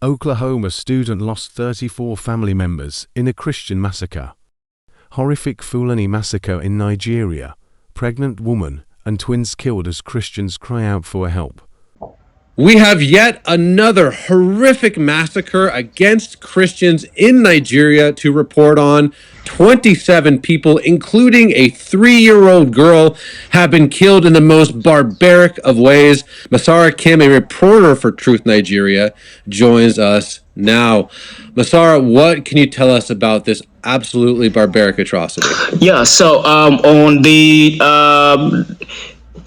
Oklahoma student lost 34 family members in a Christian massacre. Horrific Fulani Massacre in Nigeria. Pregnant woman and twins killed as Christians cry out for help. We have yet another horrific massacre against Christians in Nigeria to report on. 27 people, including a 3-year-old girl, have been killed in the most barbaric of ways. Massacre Kim, a reporter for Truth Nigeria, joins us now. Massacre, what can you tell us about this absolutely barbaric atrocity? Yeah, so on the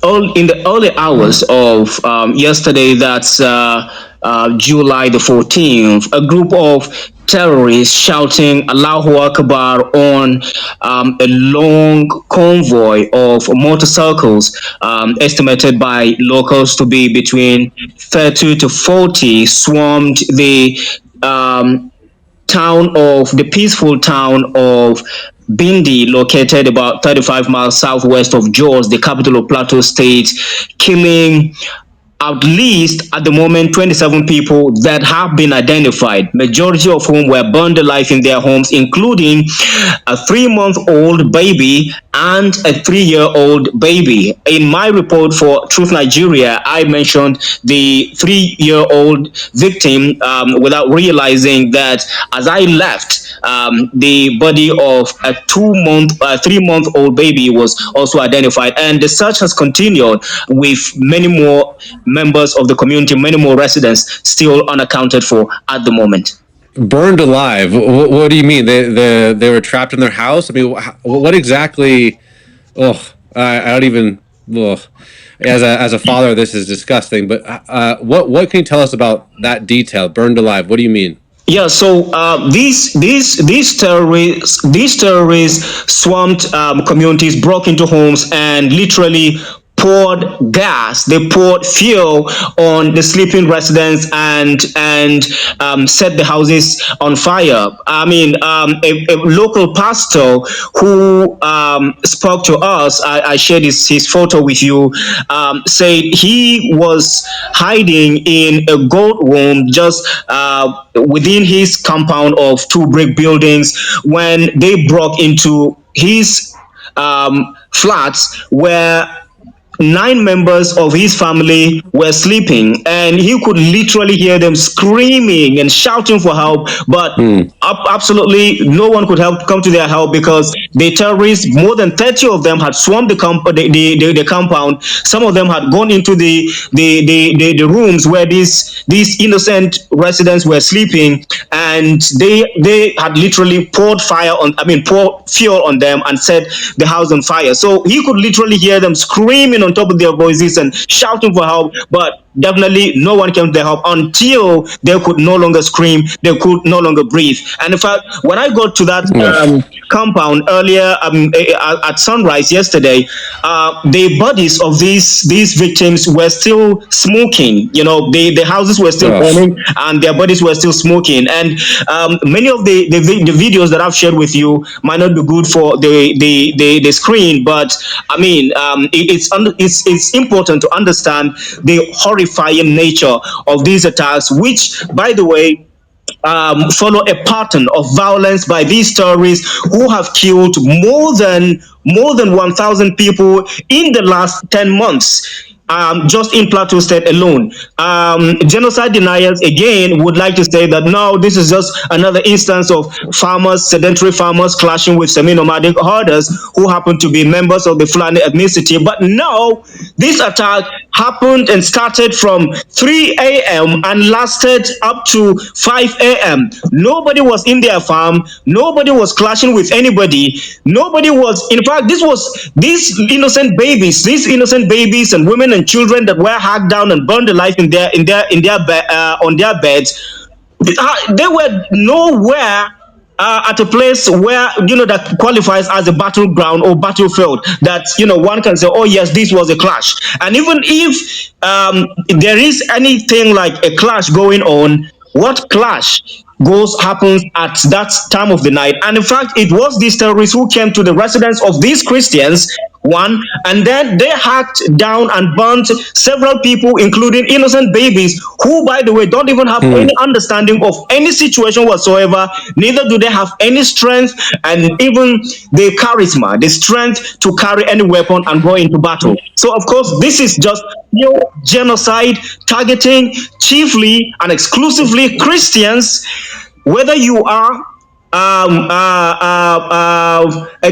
in the early hours of yesterday, that's July the 14th, a group of terrorists shouting Allahu Akbar on a long convoy of motorcycles, estimated by locals to be between 30 to 40, swarmed the peaceful town of Bindi, located about 35 miles southwest of Jos, the capital of Plateau State, killing at least at the moment 27 people that have been identified, majority of whom were burned alive in their homes, including a 3-month-old baby and a 3-year-old baby. In my report for Truth Nigeria, I mentioned the 3-year-old victim without realizing that as I left, the body of a 3-month-old baby was also identified, and the search has continued with many more members of the community, many more residents still unaccounted for at the moment. Burned alive? What do you mean? They were trapped in their house? I mean, what exactly? Oh, I don't even. Oh. As a father, this is disgusting. But what can you tell us about that detail? Burned alive. What do you mean? Yeah, so these terrorists swarmed communities, broke into homes, and literally poured gas. They poured fuel on the sleeping residents and set the houses on fire. I mean, a local pastor who spoke to us, I shared his photo with you, said he was hiding in a goat room just within his compound of 2 brick buildings when they broke into his flats, where 9 members of his family were sleeping, and he could literally hear them screaming and shouting for help, but absolutely no one could come to their help, because the terrorists, more than 30 of them, had swarmed the compound. Some of them had gone into the rooms where these innocent residents were sleeping, and they had literally poured fuel on them and set the house on fire. So he could literally hear them screaming on top of their voices and shouting for help, but definitely no one came to their help until they could no longer scream, they could no longer breathe. And in fact, when I got to that compound earlier at sunrise yesterday, the bodies of these victims were still smoking. You know, the houses were still burning and their bodies were still smoking. And many of the videos that I've shared with you might not be good for the screen, but I mean, it's important to understand the horrifying nature of these attacks, which, by the way, follow a pattern of violence by these terrorists who have killed more than 1,000 people in the last 10 months. Just in Plateau State alone. Genocide deniers again would like to say that no, this is just another instance of sedentary farmers clashing with semi-nomadic herders who happen to be members of the Fulani ethnicity. But no, this attack happened and started from 3 a.m. and lasted up to 5 a.m. Nobody was in their farm. Nobody was clashing with anybody. Nobody was, in fact, these innocent babies and women and children that were hacked down and burned alive on their beds. They were nowhere at a place where, you know, that qualifies as a battleground or battlefield that, you know, one can say, oh yes, this was a clash. And even if there is anything like a clash going on, what clash happens at that time of the night. And in fact, it was these terrorists who came to the residence of these Christians, one, and then they hacked down and burnt several people, including innocent babies, who, by the way, don't even have any understanding of any situation whatsoever. Neither do they have any strength and even the charisma, the strength to carry any weapon and go into battle. So, of course, this is just pure genocide targeting chiefly and exclusively Christians, whether you are a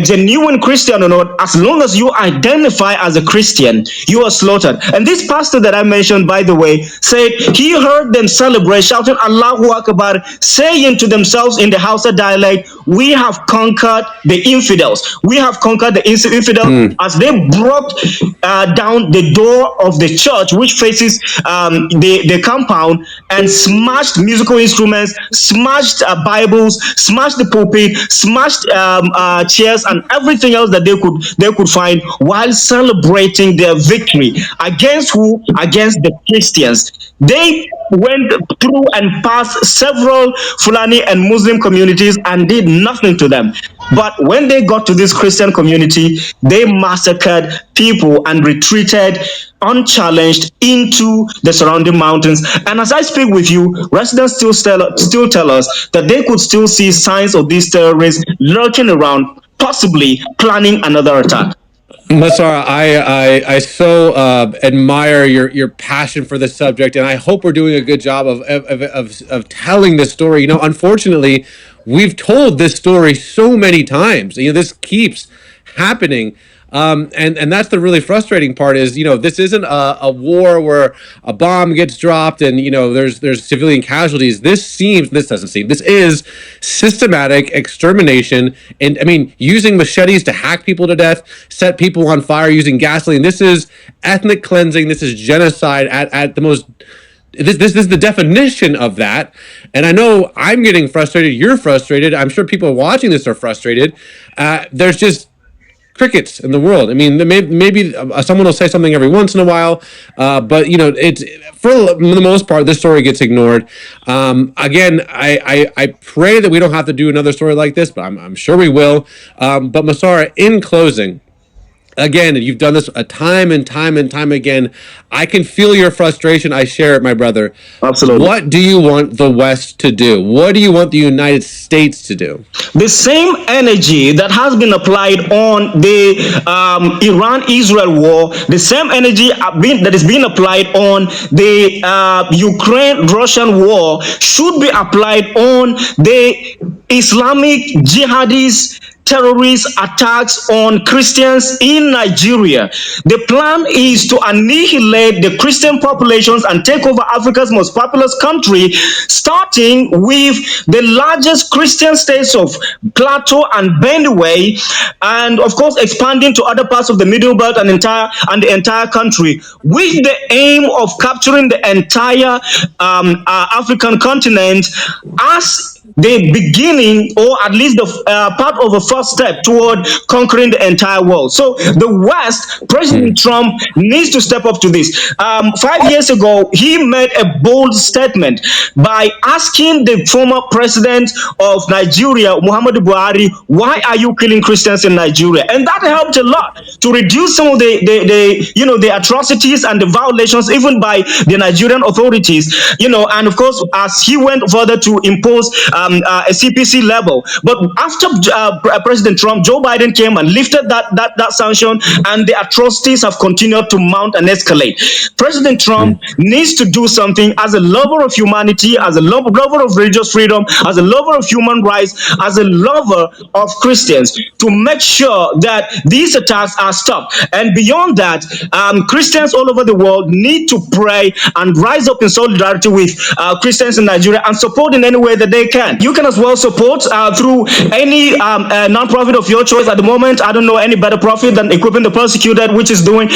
genuine Christian or not. As long as you identify as a Christian, you are slaughtered. And this pastor that I mentioned, by the way, said he heard them celebrate, shouting Allahu Akbar, saying to themselves in the Hausa dialect, "We have conquered the infidels. We have conquered the infidels," as they broke down the door of the church, which faces the compound, and smashed musical instruments, smashed Bibles, smashed the pulpit, smashed chairs and everything else that they could find, while celebrating their victory against who? Against the Christians. They went through and passed several Fulani and Muslim communities and did nothing to them. But when they got to this Christian community, they massacred people and retreated unchallenged into the surrounding mountains. And as I speak with you, residents still tell us that they could still see signs of these terrorists lurking around, possibly planning another attack. Massacre, I so admire your passion for this subject, and I hope we're doing a good job of telling this story. You know, unfortunately, we've told this story so many times. You know, this keeps happening. And that's the really frustrating part is, you know, this isn't a war where a bomb gets dropped and, you know, there's civilian casualties. This is systematic extermination. And I mean, using machetes to hack people to death, set people on fire using gasoline. This is ethnic cleansing. This is genocide at the most. This is the definition of that. And I know I'm getting frustrated. You're frustrated. I'm sure people watching this are frustrated. There's just crickets in the world. I mean, maybe someone will say something every once in a while, but you know, it's for the most part, this story gets ignored. Again, I pray that we don't have to do another story like this, but I'm sure we will. But Massacre, in closing, again, you've done this a time and time and time again. I can feel your frustration. I share it, my brother. Absolutely. What do you want the West to do? What do you want the United States to do? The same energy that has been applied on the Iran-Israel war, the same energy that is being applied on the Ukraine-Russian war should be applied on the Islamic jihadist terrorist attacks on Christians in Nigeria. The plan is to annihilate the Christian populations and take over Africa's most populous country, starting with the largest Christian states of Plateau and Benue, and of course expanding to other parts of the Middle Belt and the entire country, with the aim of capturing the entire African continent as the beginning, or at least the part of the first step toward conquering the entire world. So the West, President Trump needs to step up to this. 5 years ago, he made a bold statement by asking the former president of Nigeria, Muhammadu Buhari, why are you killing Christians in Nigeria? And that helped a lot to reduce some of the atrocities and the violations, even by the Nigerian authorities. You know, and of course, as he went further to impose a CPC level. But after President Trump, Joe Biden came and lifted that sanction, and the atrocities have continued to mount and escalate. President Trump needs to do something as a lover of humanity, as a lover of religious freedom, as a lover of human rights, as a lover of Christians, to make sure that these attacks are stopped. And beyond that, Christians all over the world need to pray and rise up in solidarity with Christians in Nigeria and support in any way that they can. You can as well support through any non-profit of your choice. At the moment, I don't know any better profit than Equipping the Persecuted, which is doing,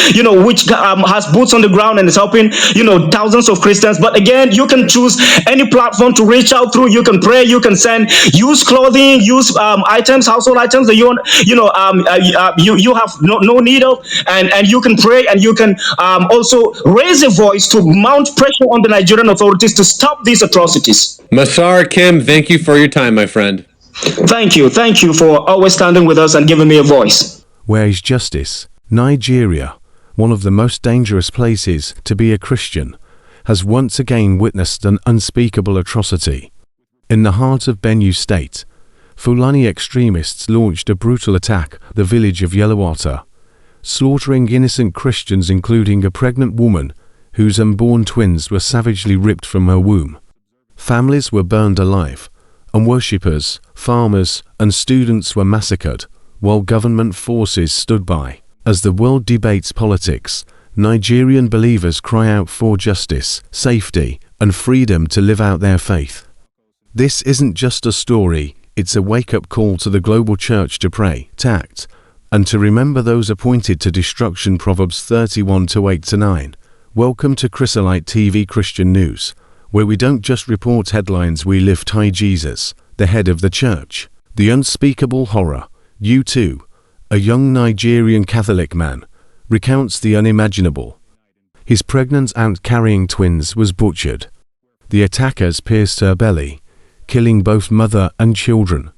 which has boots on the ground and is helping, thousands of Christians. But again, you can choose any platform to reach out through. You can pray, you can send, use clothing, use items, household items that you have no need of, and you can pray, and you can also raise a voice to mount pressure on the Nigerian authorities to stop these atrocities. Masar Kim, thank you for your time, my friend. Thank you. Thank you for always standing with us and giving me a voice. Where is justice? Nigeria, one of the most dangerous places to be a Christian, has once again witnessed an unspeakable atrocity. In the heart of Benue State, Fulani extremists launched a brutal attack on the village of Yelewata, slaughtering innocent Christians, including a pregnant woman whose unborn twins were savagely ripped from her womb. Families were burned alive, and worshippers, farmers, and students were massacred, while government forces stood by. As the world debates politics, Nigerian believers cry out for justice, safety, and freedom to live out their faith. This isn't just a story, it's a wake-up call to the global church to pray, to act, and to remember those appointed to destruction. Proverbs 31:8-9. Welcome to Chrysolite TV Christian News, where we don't just report headlines, we lift high Jesus, the head of the church. The unspeakable horror. U2, a young Nigerian Catholic man, recounts the unimaginable. His pregnant aunt carrying twins was butchered. The attackers pierced her belly, killing both mother and children.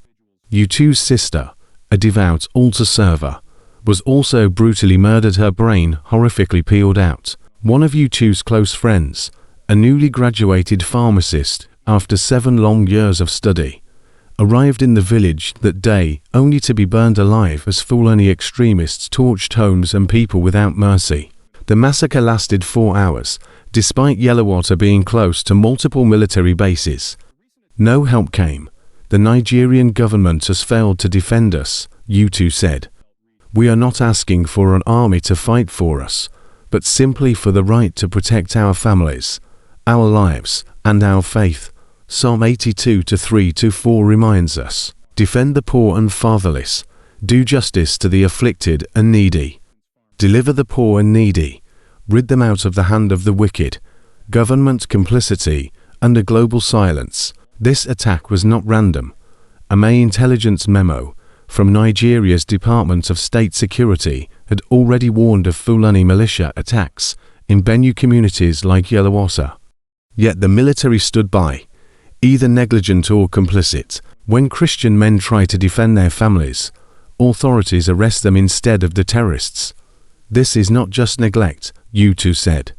U2's sister, a devout altar server, was also brutally murdered, her brain horrifically peeled out. One of U2's close friends, a newly graduated pharmacist, after 7 long years of study, arrived in the village that day only to be burned alive as Fulani extremists torched homes and people without mercy. The massacre lasted 4 hours, despite Yelewata being close to multiple military bases. No help came. The Nigerian government has failed to defend us, U2 said. We are not asking for an army to fight for us, but simply for the right to protect our families, our lives, and our faith. Psalm 82:3-4 reminds us, defend the poor and fatherless, do justice to the afflicted and needy. Deliver the poor and needy, rid them out of the hand of the wicked, government complicity, and a global silence. This attack was not random. A May intelligence memo from Nigeria's Department of State Security had already warned of Fulani militia attacks in Benue communities like Yelewata. Yet the military stood by, either negligent or complicit. When Christian men try to defend their families, authorities arrest them instead of the terrorists. This is not just neglect, U2 said.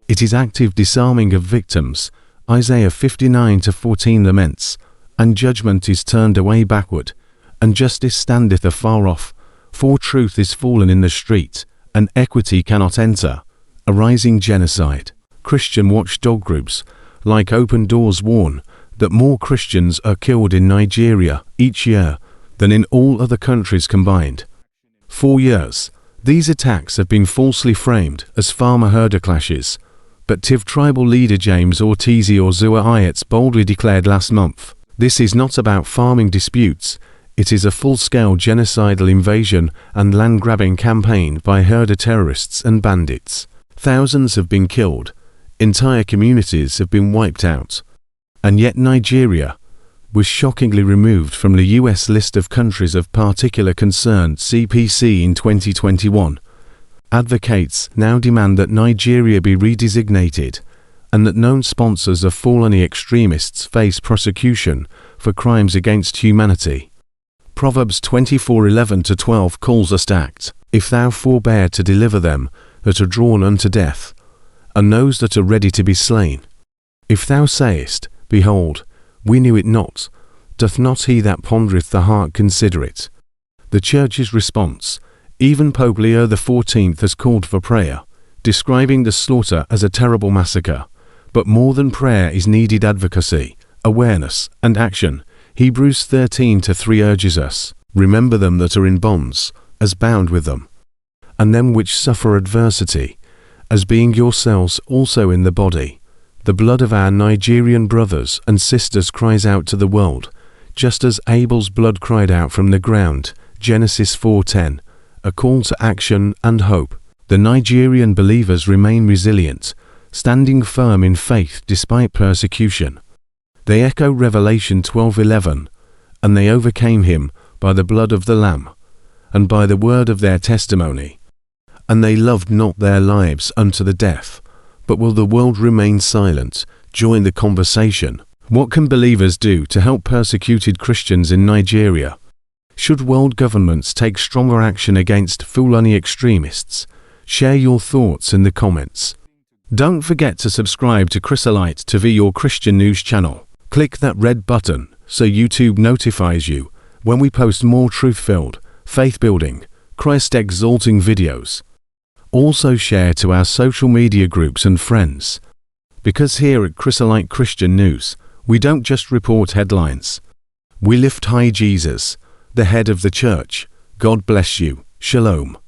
It is active disarming of victims. Isaiah 59:14 laments, and judgment is turned away backward, and justice standeth afar off, for truth is fallen in the street, and equity cannot enter. A rising genocide. Christian watchdog groups, like Open Doors, warn that more Christians are killed in Nigeria each year than in all other countries combined. For years, these attacks have been falsely framed as farmer-herder clashes, but TIV tribal leader James Ortiz Ozua Ayats boldly declared last month, this is not about farming disputes, it is a full-scale genocidal invasion and land-grabbing campaign by herder terrorists and bandits. Thousands have been killed, entire communities have been wiped out. And yet Nigeria was shockingly removed from the US list of countries of particular concern (CPC) in 2021. Advocates now demand that Nigeria be redesignated and that known sponsors of Fulani extremists face prosecution for crimes against humanity. Proverbs 24:11-12 calls us to act. If thou forbear to deliver them that are drawn unto death, and those that are ready to be slain. If thou sayest, behold, we knew it not, doth not he that pondereth the heart consider it? The Church's response. Even Pope Leo XIV has called for prayer, describing the slaughter as a terrible massacre. But more than prayer is needed advocacy, awareness, and action. Hebrews 13:3 urges us, remember them that are in bonds, as bound with them, and them which suffer adversity, as being yourselves also in the body. The blood of our Nigerian brothers and sisters cries out to the world, just as Abel's blood cried out from the ground. Genesis 4:10, a call to action and hope. The Nigerian believers remain resilient, standing firm in faith despite persecution. They echo Revelation 12:11, and they overcame him by the blood of the Lamb, and by the word of their testimony. And they loved not their lives unto the death. But will the world remain silent? Join the conversation. What can believers do to help persecuted Christians in Nigeria? Should world governments take stronger action against Fulani extremists? Share your thoughts in the comments. Don't forget to subscribe to Chrysolite TV, your Christian news channel. Click that red button so YouTube notifies you when we post more truth-filled, faith-building, Christ-exalting videos. Also share to our social media groups and friends. Because here at Chrysolite Christian News, we don't just report headlines. We lift high Jesus, the head of the church. God bless you. Shalom.